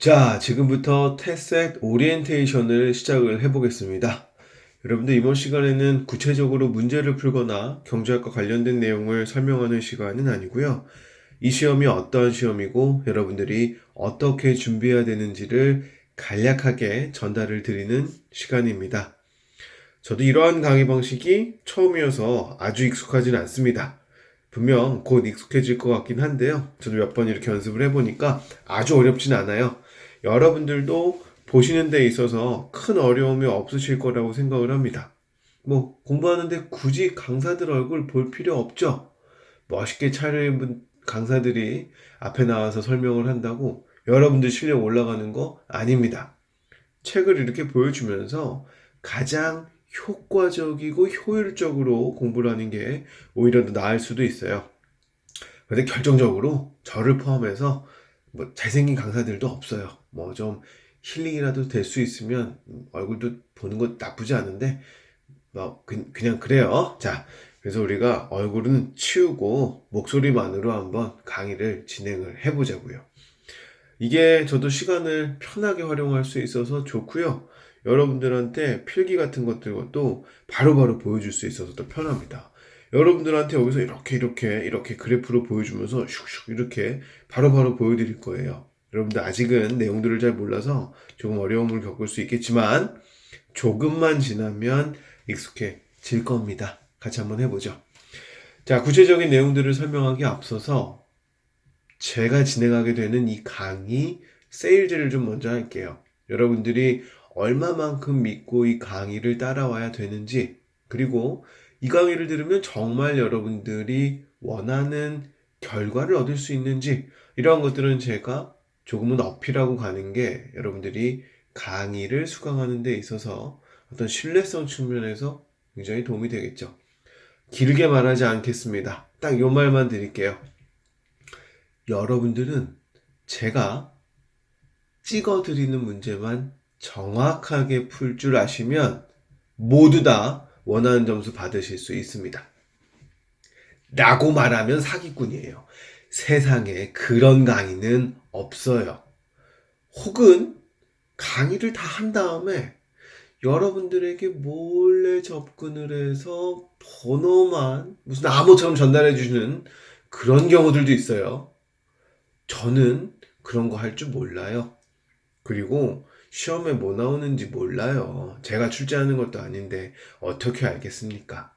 자, 지금부터 태셋 오리엔테이션을 시작을 해보겠습니다. 여러분들 이번 시간에는 구체적으로 문제를 풀거나 경제학과 관련된 내용을 설명하는 시간은 아니고요. 이 시험이 어떠한 시험이고 여러분들이 어떻게 준비해야 되는지를 간략하게 전달을 드리는 시간입니다. 저도 이러한 강의 방식이 처음이어서 아주 익숙하진 않습니다. 분명 곧 익숙해질 것 같긴 한데요. 저도 몇 번 이렇게 연습을 해보니까 아주 어렵진 않아요. 여러분들도 보시는 데 있어서 큰 어려움이 없으실 거라고 생각을 합니다. 뭐 공부하는데 굳이 강사들 얼굴 볼 필요 없죠. 멋있게 차려입은 강사들이 앞에 나와서 설명을 한다고 여러분들 실력 올라가는 거 아닙니다. 책을 이렇게 보여주면서 가장 효과적이고 효율적으로 공부를 하는 게 오히려 더 나을 수도 있어요. 근데 결정적으로 저를 포함해서 뭐 잘생긴 강사들도 없어요. 뭐 좀 힐링이라도 될 수 있으면 얼굴도 보는 것 나쁘지 않은데 뭐 그냥 그래요. 자, 그래서 우리가 얼굴은 치우고 목소리만으로 한번 강의를 진행을 해보자고요. 이게 저도 시간을 편하게 활용할 수 있어서 좋고요. 여러분들한테 필기 같은 것들도 바로바로 보여줄 수 있어서 더 편합니다. 여러분들한테 여기서 이렇게 그래프로 보여주면서 슉슉 이렇게 바로바로 보여드릴 거예요. 여러분들 아직은 내용들을 잘 몰라서 조금 어려움을 겪을 수 있겠지만 조금만 지나면 익숙해질 겁니다. 같이 한번 해보죠. 자, 구체적인 내용들을 설명하기 앞서서 제가 진행하게 되는 이 강의 세일즈를 좀 먼저 할게요. 여러분들이 얼마만큼 믿고 이 강의를 따라와야 되는지, 그리고 이 강의를 들으면 정말 여러분들이 원하는 결과를 얻을 수 있는지, 이러한 것들은 제가 조금은 어필하고 가는 게 여러분들이 강의를 수강하는 데 있어서 어떤 신뢰성 측면에서 굉장히 도움이 되겠죠. 길게 말하지 않겠습니다. 딱 요 말만 드릴게요. 여러분들은 제가 찍어드리는 문제만 정확하게 풀 줄 아시면 모두 다 원하는 점수 받으실 수 있습니다. 라고 말하면 사기꾼이에요. 세상에 그런 강의는 없어요. 혹은 강의를 다 한 다음에 여러분들에게 몰래 접근을 해서 번호만 무슨 암호처럼 전달해 주시는 그런 경우들도 있어요. 저는 그런 거 할 줄 몰라요. 그리고 시험에 뭐 나오는지 몰라요. 제가 출제하는 것도 아닌데 어떻게 알겠습니까?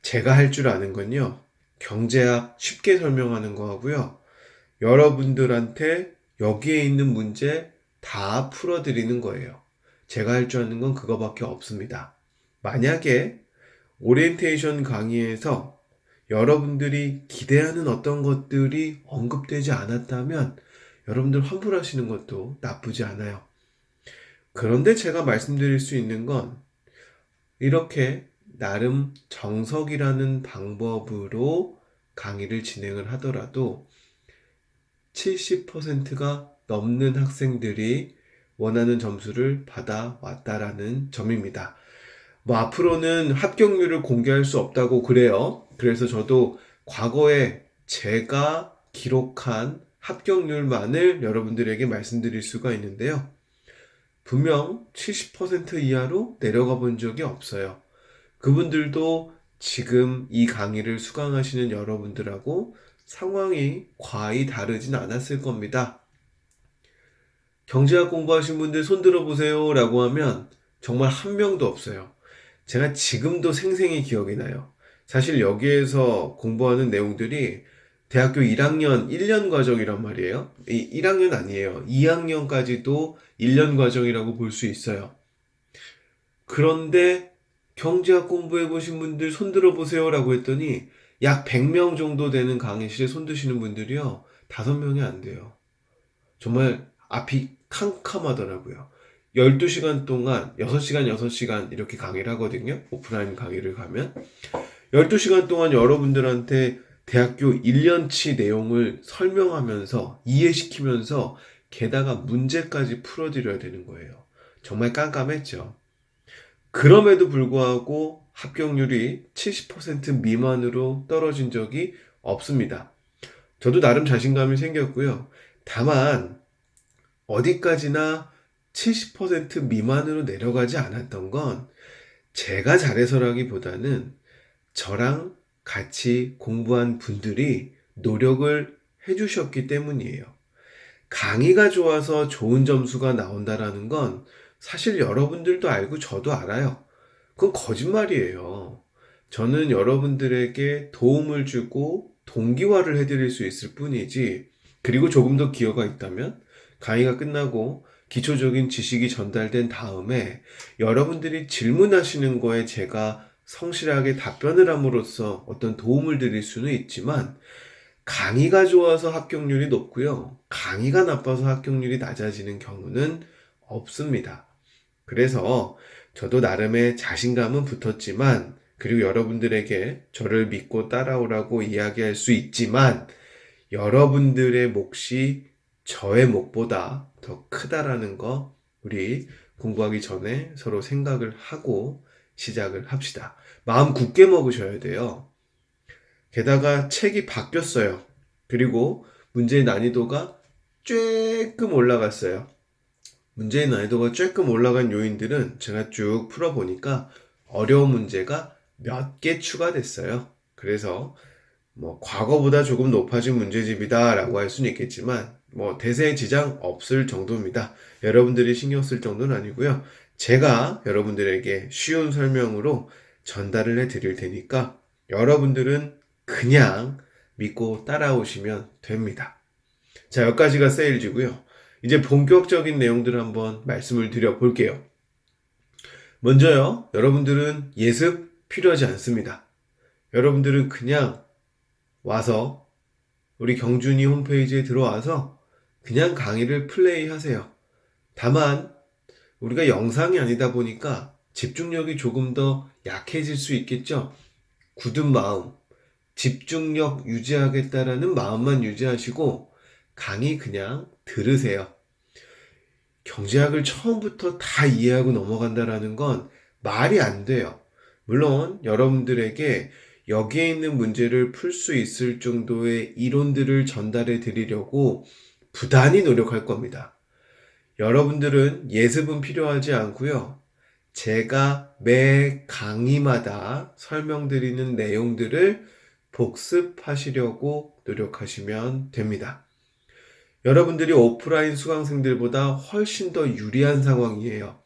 제가 할 줄 아는 건요. 경제학 쉽게 설명하는 거 하고요. 여러분들한테 여기에 있는 문제 다 풀어드리는 거예요. 제가 할 줄 아는 건 그거밖에 없습니다. 만약에 오리엔테이션 강의에서 여러분들이 기대하는 어떤 것들이 언급되지 않았다면 여러분들 환불하시는 것도 나쁘지 않아요. 그런데 제가 말씀드릴 수 있는 건 이렇게 나름 정석이라는 방법으로 강의를 진행을 하더라도 70%가 넘는 학생들이 원하는 점수를 받아왔다라는 점입니다. 뭐 앞으로는 합격률을 공개할 수 없다고 그래요. 그래서 저도 과거에 제가 기록한 합격률만을 여러분들에게 말씀드릴 수가 있는데요. 분명 70% 이하로 내려가 본 적이 없어요. 그분들도 지금 이 강의를 수강하시는 여러분들하고 상황이 과히 다르진 않았을 겁니다. 경제학 공부하신 분들 손 들어보세요 라고 하면 정말 한 명도 없어요. 제가 지금도 생생히 기억이 나요. 사실 여기에서 공부하는 내용들이 대학교 1학년 1년 과정이란 말이에요. 1학년 아니에요. 2학년까지도 1년 과정이라고 볼 수 있어요. 그런데 경제학 공부해 보신 분들 손 들어보세요 라고 했더니 약 100명 정도 되는 강의실에 손 드시는 분들이요. 5명이 안 돼요. 정말 앞이 캄캄하더라고요. 12시간 동안 6시간 6시간 이렇게 강의를 하거든요. 오프라인 강의를 가면 12시간 동안 여러분들한테 대학교 1년치 내용을 설명하면서 이해시키면서 게다가 문제까지 풀어드려야 되는 거예요. 정말 깜깜했죠. 그럼에도 불구하고 합격률이 70% 미만으로 떨어진 적이 없습니다. 저도 나름 자신감이 생겼고요. 다만 어디까지나 70% 미만으로 내려가지 않았던 건 제가 잘해서라기보다는 저랑 같이 공부한 분들이 노력을 해주셨기 때문이에요. 강의가 좋아서 좋은 점수가 나온다라는 건 사실 여러분들도 알고 저도 알아요. 그건 거짓말이에요. 저는 여러분들에게 도움을 주고 동기화를 해드릴 수 있을 뿐이지, 그리고 조금 더 기여가 있다면 강의가 끝나고 기초적인 지식이 전달된 다음에 여러분들이 질문하시는 거에 제가 성실하게 답변을 함으로써 어떤 도움을 드릴 수는 있지만, 강의가 좋아서 합격률이 높고요, 강의가 나빠서 합격률이 낮아지는 경우는 없습니다. 그래서 저도 나름의 자신감은 붙었지만, 그리고 여러분들에게 저를 믿고 따라오라고 이야기할 수 있지만, 여러분들의 몫이 저의 몫보다 더 크다라는 거 우리 공부하기 전에 서로 생각을 하고 시작을 합시다. 마음 굳게 먹으셔야 돼요. 게다가 책이 바뀌었어요. 그리고 문제의 난이도가 조금 올라갔어요. 문제의 난이도가 조금 올라간 요인들은 제가 쭉 풀어보니까 어려운 문제가 몇 개 추가됐어요. 그래서 과거보다 조금 높아진 문제집이다 라고 할 수는 있겠지만 대세에 지장 없을 정도입니다. 여러분들이 신경 쓸 정도는 아니고요. 제가 여러분들에게 쉬운 설명으로 전달을 해 드릴 테니까 여러분들은 그냥 믿고 따라오시면 됩니다. 자, 여기까지가 세일즈고요. 이제 본격적인 내용들을 한번 말씀을 드려 볼게요. 먼저요, 여러분들은 예습 필요하지 않습니다. 여러분들은 그냥 와서 우리 경준이 홈페이지에 들어와서 그냥 강의를 플레이 하세요. 다만 우리가 영상이 아니다 보니까 집중력이 조금 더 약해질 수 있겠죠. 굳은 마음, 집중력 유지하겠다라는 마음만 유지하시고 강의 그냥 들으세요. 경제학을 처음부터 다 이해하고 넘어간다라는 건 말이 안 돼요. 물론 여러분들에게 여기에 있는 문제를 풀 수 있을 정도의 이론들을 전달해 드리려고 부단히 노력할 겁니다. 여러분들은 예습은 필요하지 않고요. 제가 매 강의마다 설명드리는 내용들을 복습하시려고 노력하시면 됩니다. 여러분들이 오프라인 수강생들보다 훨씬 더 유리한 상황이에요.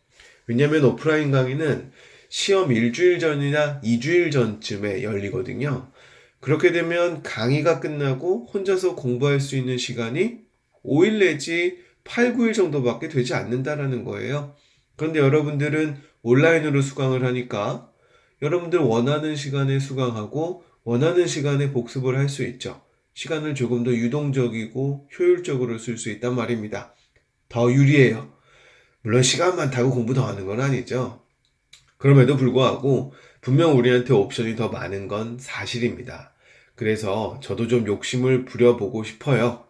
왜냐하면 오프라인 강의는 시험 일주일 전이나 2주일 전쯤에 열리거든요. 그렇게 되면 강의가 끝나고 혼자서 공부할 수 있는 시간이 5일 내지 8, 9일 정도밖에 되지 않는다라는 거예요. 그런데 여러분들은 온라인으로 수강을 하니까 여러분들 원하는 시간에 수강하고 원하는 시간에 복습을 할 수 있죠. 시간을 조금 더 유동적이고 효율적으로 쓸 수 있단 말입니다. 더 유리해요. 물론 시간 많다고 공부 더 하는 건 아니죠. 그럼에도 불구하고 분명 우리한테 옵션이 더 많은 건 사실입니다. 그래서 저도 좀 욕심을 부려보고 싶어요.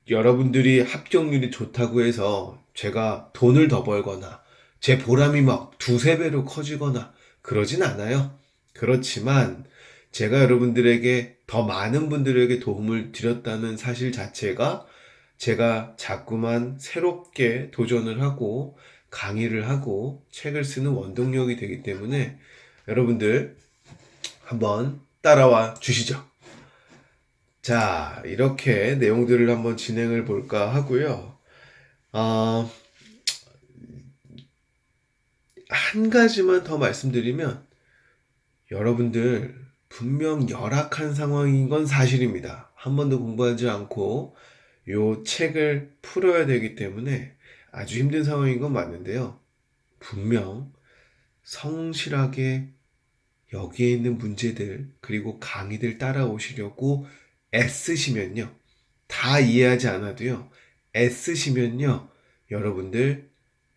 여러분들이 합격률이 좋다고 해서 제가 돈을 더 벌거나 제 보람이 막 두세 배로 커지거나 그러진 않아요. 그렇지만 제가 여러분들에게 더 많은 분들에게 도움을 드렸다는 사실 자체가 제가 자꾸만 새롭게 도전을 하고 강의를 하고 책을 쓰는 원동력이 되기 때문에 여러분들 한번 따라와 주시죠. 자, 이렇게 내용들을 한번 진행을 볼까 하고요. 한 가지만 더 말씀드리면 여러분들 분명 열악한 상황인 건 사실입니다. 한 번도 공부하지 않고 요 책을 풀어야 되기 때문에 아주 힘든 상황인 건 맞는데요. 분명 성실하게 여기에 있는 문제들 그리고 강의들 따라오시려고 애쓰시면요. 다 이해하지 않아도요. 애쓰시면요. 여러분들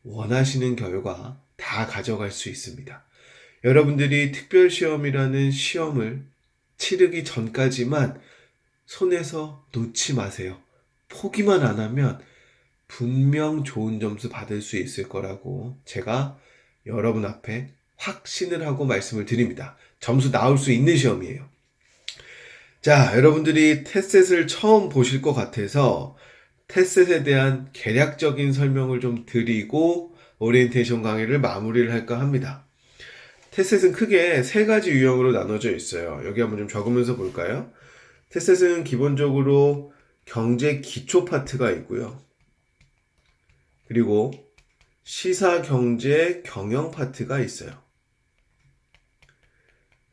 원하시는 결과 다 가져갈 수 있습니다. 여러분들이 특별시험이라는 시험을 치르기 전까지만 손에서 놓지 마세요. 포기만 안 하면 분명 좋은 점수 받을 수 있을 거라고 제가 여러분 앞에 확신을 하고 말씀을 드립니다. 점수 나올 수 있는 시험이에요. 자, 여러분들이 테셋을 처음 보실 것 같아서 테셋에 대한 개략적인 설명을 좀 드리고 오리엔테이션 강의를 마무리를 할까 합니다. 테셋은 크게 세 가지 유형으로 나눠져 있어요. 여기 한번 좀 적으면서 볼까요? 테셋은 기본적으로 경제 기초 파트가 있고요. 그리고 시사 경제 경영 파트가 있어요.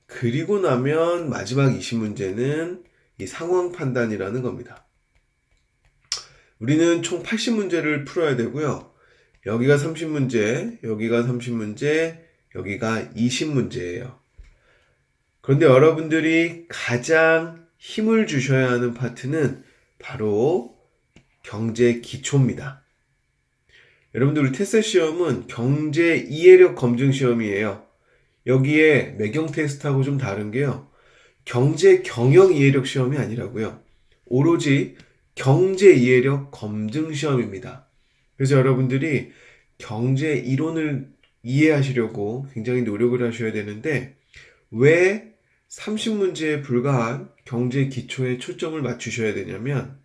그리고 나면 마지막 20문제는 이 상황 판단이라는 겁니다. 우리는 총 80문제를 풀어야 되고요. 여기가 30문제, 여기가 30문제, 여기가 20문제예요. 그런데 여러분들이 가장 힘을 주셔야 하는 파트는 바로 경제 기초입니다. 여러분들 우리 테스트 시험은 경제 이해력 검증 시험이에요. 여기에 매경 테스트하고 좀 다른 게요. 경제 경영 이해력 시험이 아니라고요. 오로지 경제 이해력 검증 시험입니다. 그래서 여러분들이 경제 이론을 이해하시려고 굉장히 노력을 하셔야 되는데 왜 30문제에 불과한 경제 기초에 초점을 맞추셔야 되냐면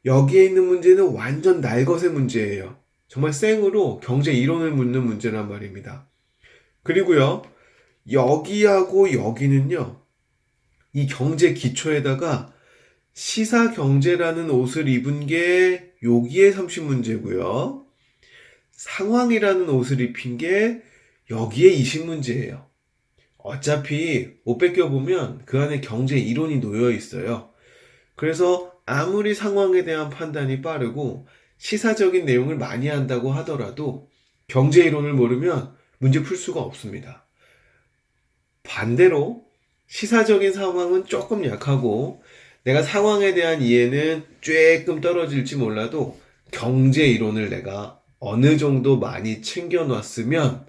여기에 있는 문제는 완전 날것의 문제예요. 정말 생으로 경제 이론을 묻는 문제란 말입니다. 그리고요, 여기하고 여기는요, 이 경제 기초에다가 시사 경제라는 옷을 입은 게 여기에 30문제고요. 상황이라는 옷을 입힌 게 여기에 20문제예요. 어차피 옷 벗겨보면 그 안에 경제 이론이 놓여 있어요. 그래서 아무리 상황에 대한 판단이 빠르고 시사적인 내용을 많이 한다고 하더라도 경제 이론을 모르면 문제 풀 수가 없습니다. 반대로 시사적인 상황은 조금 약하고 내가 상황에 대한 이해는 조금 떨어질지 몰라도 경제 이론을 내가 어느 정도 많이 챙겨놨으면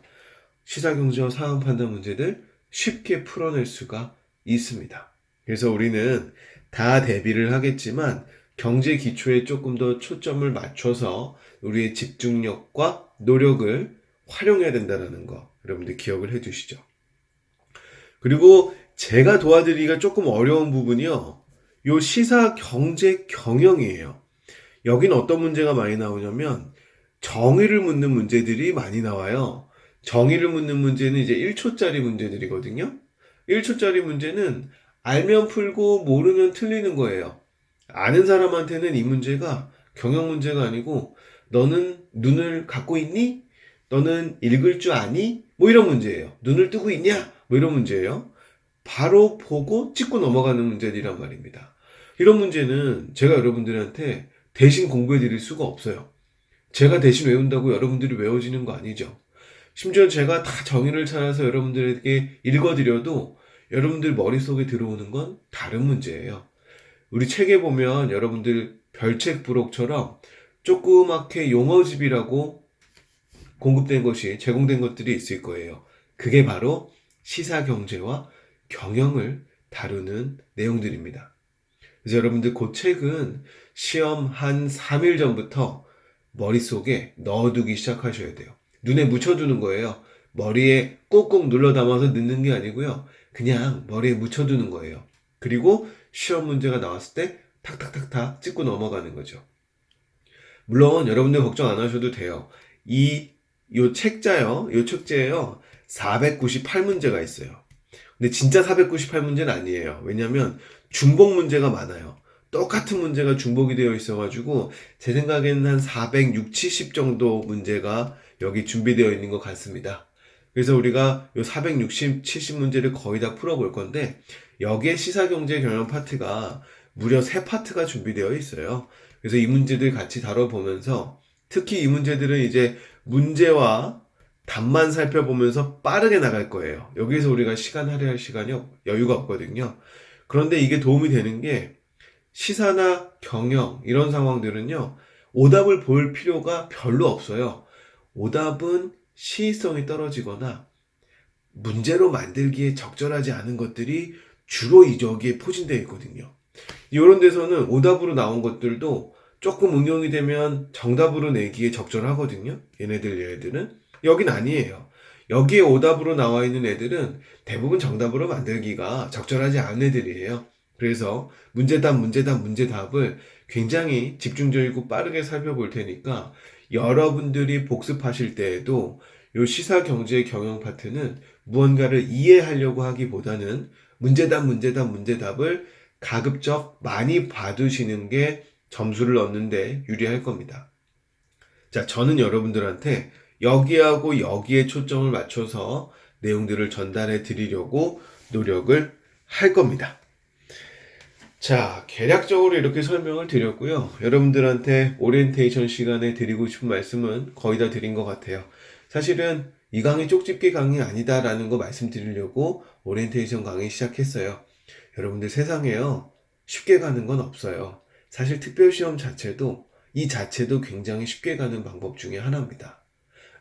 시사경제와 상황 판단 문제들 쉽게 풀어낼 수가 있습니다. 그래서 우리는 다 대비를 하겠지만 경제 기초에 조금 더 초점을 맞춰서 우리의 집중력과 노력을 활용해야 된다는 거 여러분들 기억을 해 두시죠. 그리고 제가 도와드리기가 조금 어려운 부분이요. 요 시사 경제 경영이에요. 여긴 어떤 문제가 많이 나오냐면 정의를 묻는 문제들이 많이 나와요. 정의를 묻는 문제는 이제 1초짜리 문제들이거든요. 1초짜리 문제는 알면 풀고 모르면 틀리는 거예요. 아는 사람한테는 이 문제가 경영 문제가 아니고 너는 눈을 갖고 있니? 너는 읽을 줄 아니? 뭐 이런 문제예요. 눈을 뜨고 있냐? 뭐 이런 문제예요. 바로 보고 찍고 넘어가는 문제들이란 말입니다. 이런 문제는 제가 여러분들한테 대신 공부해 드릴 수가 없어요. 제가 대신 외운다고 여러분들이 외워지는 거 아니죠. 심지어 제가 다 정의를 찾아서 여러분들에게 읽어드려도 여러분들 머릿속에 들어오는 건 다른 문제예요. 우리 책에 보면 여러분들 별책 부록처럼 조그맣게 용어집이라고 공급된 것이 제공된 것들이 있을 거예요. 그게 바로 시사경제와 경영을 다루는 내용들입니다. 그래서 여러분들 그 책은 시험 한 3일 전부터 머릿속에 넣어두기 시작하셔야 돼요. 눈에 묻혀두는 거예요. 머리에 꾹꾹 눌러 담아서 넣는 게 아니고요. 그냥 머리에 묻혀두는 거예요. 그리고 시험 문제가 나왔을 때 탁탁탁탁 찍고 넘어가는 거죠. 물론 여러분들 걱정 안 하셔도 돼요. 요 책자예요. 498문제가 있어요. 근데 진짜 498문제는 아니에요. 왜냐면 중복 문제가 많아요. 똑같은 문제가 중복이 되어 있어가지고 제 생각에는 한 460, 70 정도 문제가 여기 준비되어 있는 것 같습니다. 그래서 우리가 요 460, 70문제를 거의 다 풀어볼 건데 여기에 시사경제 경영 파트가 무려 3파트가 준비되어 있어요. 그래서 이 문제들 같이 다뤄보면서 특히 이 문제들은 이제 문제와 답만 살펴보면서 빠르게 나갈 거예요. 여기서 우리가 시간 할애할 시간이 여유가 없거든요. 그런데 이게 도움이 되는 게 시사나 경영 이런 상황들은요. 오답을 볼 필요가 별로 없어요. 오답은 시의성이 떨어지거나 문제로 만들기에 적절하지 않은 것들이 주로 여기에 포진되어 있거든요. 이런 데서는 오답으로 나온 것들도 조금 응용이 되면 정답으로 내기에 적절하거든요. 얘네들은. 여긴 아니에요. 여기에 오답으로 나와 있는 애들은 대부분 정답으로 만들기가 적절하지 않은 애들이에요. 그래서 문제답을 굉장히 집중적이고 빠르게 살펴볼 테니까 여러분들이 복습하실 때에도 이 시사 경제 경영 파트는 무언가를 이해하려고 하기보다는 문제답을 가급적 많이 봐두시는 게 점수를 얻는데 유리할 겁니다. 자, 저는 여러분들한테 여기하고 여기에 초점을 맞춰서 내용들을 전달해 드리려고 노력을 할 겁니다. 자, 개략적으로 이렇게 설명을 드렸고요. 여러분들한테 오리엔테이션 시간에 드리고 싶은 말씀은 거의 다 드린 것 같아요. 사실은 이 강의 쪽집게 강의 아니다라는 거 말씀드리려고 오리엔테이션 강의 시작했어요. 여러분들 세상에요, 쉽게 가는 건 없어요. 사실 특별시험 자체도 굉장히 쉽게 가는 방법 중에 하나입니다.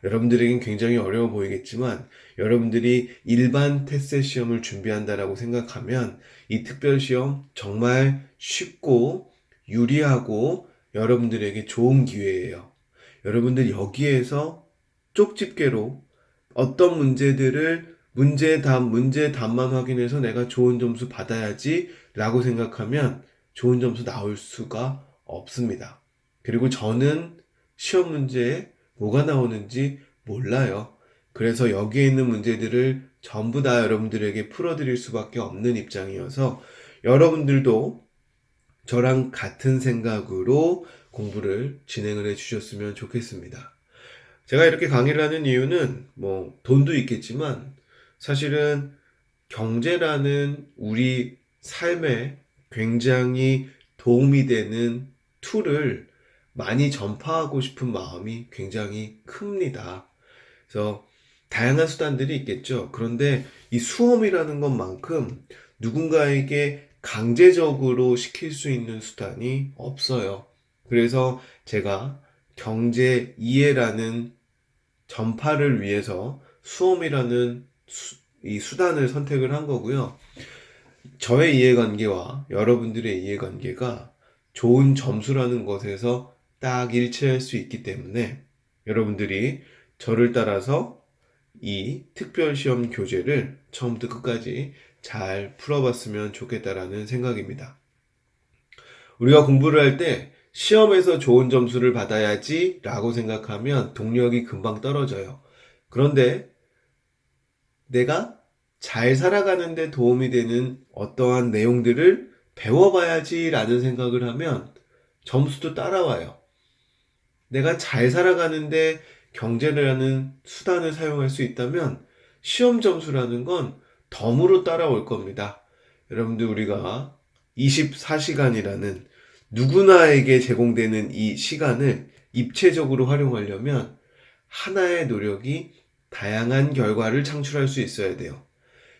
여러분들에겐 굉장히 어려워 보이겠지만 여러분들이 일반 테스트 시험을 준비한다라고 생각하면 이 특별시험 정말 쉽고 유리하고 여러분들에게 좋은 기회예요. 여러분들 여기에서 쪽집게로 어떤 문제들을 문제답만 확인해서 내가 좋은 점수 받아야지 라고 생각하면 좋은 점수 나올 수가 없습니다. 그리고 저는 시험 문제에 뭐가 나오는지 몰라요. 그래서 여기에 있는 문제들을 전부 다 여러분들에게 풀어드릴 수밖에 없는 입장이어서 여러분들도 저랑 같은 생각으로 공부를 진행을 해 주셨으면 좋겠습니다. 제가 이렇게 강의를 하는 이유는 뭐 돈도 있겠지만 사실은 경제라는 우리 삶에 굉장히 도움이 되는 툴을 많이 전파하고 싶은 마음이 굉장히 큽니다. 그래서 다양한 수단들이 있겠죠. 그런데 이 수험이라는 것만큼 누군가에게 강제적으로 시킬 수 있는 수단이 없어요. 그래서 제가 경제 이해라는 전파를 위해서 수험이라는 이 수단을 선택을 한 거고요. 저의 이해관계와 여러분들의 이해관계가 좋은 점수라는 것에서 딱 일치할 수 있기 때문에 여러분들이 저를 따라서 이 특별시험 교재를 처음부터 끝까지 잘 풀어봤으면 좋겠다라는 생각입니다. 우리가 공부를 할 때 시험에서 좋은 점수를 받아야지 라고 생각하면 동력이 금방 떨어져요. 그런데 내가 잘 살아가는 데 도움이 되는 어떠한 내용들을 배워봐야지 라는 생각을 하면 점수도 따라와요. 내가 잘 살아가는데 경제라는 수단을 사용할 수 있다면 시험 점수라는 건 덤으로 따라올 겁니다. 여러분들 우리가 24시간이라는 누구나에게 제공되는 이 시간을 입체적으로 활용하려면 하나의 노력이 다양한 결과를 창출할 수 있어야 돼요.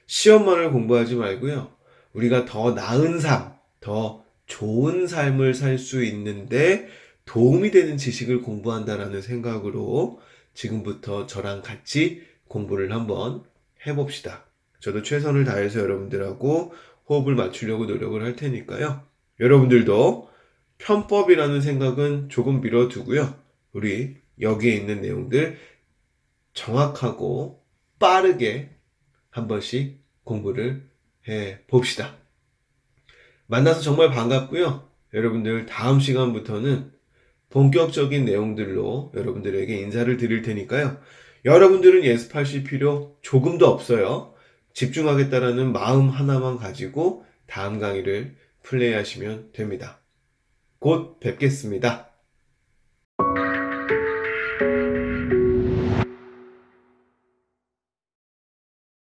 시험만을 공부하지 말고요. 우리가 더 나은 삶, 더 좋은 삶을 살 수 있는데 도움이 되는 지식을 공부한다라는 생각으로 지금부터 저랑 같이 공부를 한번 해봅시다. 저도 최선을 다해서 여러분들하고 호흡을 맞추려고 노력을 할 테니까요. 여러분들도 편법이라는 생각은 조금 미뤄두고요. 우리 여기에 있는 내용들 정확하고 빠르게 한 번씩 공부를 해 봅시다. 만나서 정말 반갑고요. 여러분들 다음 시간부터는 본격적인 내용들로 여러분들에게 인사를 드릴 테니까요. 여러분들은 예습하실 필요 조금도 없어요. 집중하겠다라는 마음 하나만 가지고 다음 강의를 플레이하시면 됩니다. 곧 뵙겠습니다.